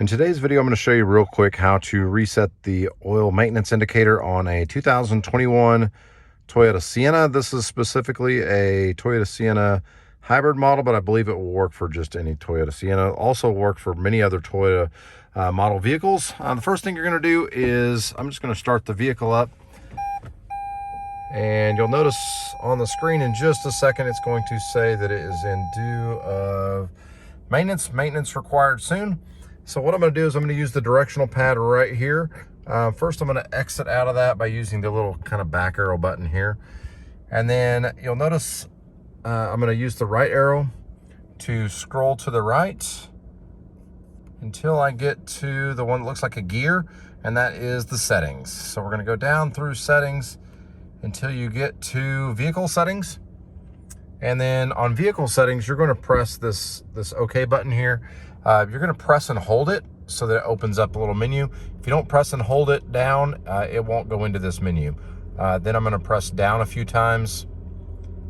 In today's video, I'm going to show you real quick how to reset the oil maintenance indicator on a 2021 Toyota Sienna. This is specifically a Toyota Sienna hybrid model, but I believe it will work for just any Toyota Sienna. Also work for many other Toyota model vehicles. The first thing you're going to do is I'm just going to start the vehicle up. And you'll notice on the screen in just a second, it's going to say that it is in due of maintenance required soon. So what I'm going to do is I'm going to use the directional pad right here. First, I'm going to exit out of that by using the little kind of back arrow button here. And then you'll notice I'm going to use the right arrow to scroll to the right until I get to the one that looks like a gear, and that is the settings. So we're going to go down through settings until you get to vehicle settings. And then on vehicle settings, you're going to press this OK button here. You're going to press and hold it so that it opens up a little menu. If you don't press and hold it down, it won't go into this menu. Then I'm going to press down a few times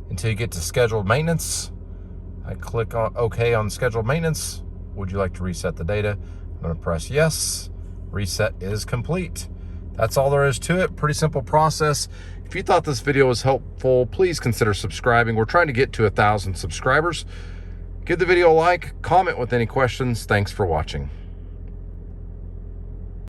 until you get to scheduled maintenance. I click on OK on scheduled maintenance. Would you like to reset the data? I'm going to press yes. Reset is complete. That's all there is to it. Pretty simple process. If you thought this video was helpful, please consider subscribing. We're trying to get to 1,000 subscribers. Give the video a like, comment with any questions. Thanks for watching.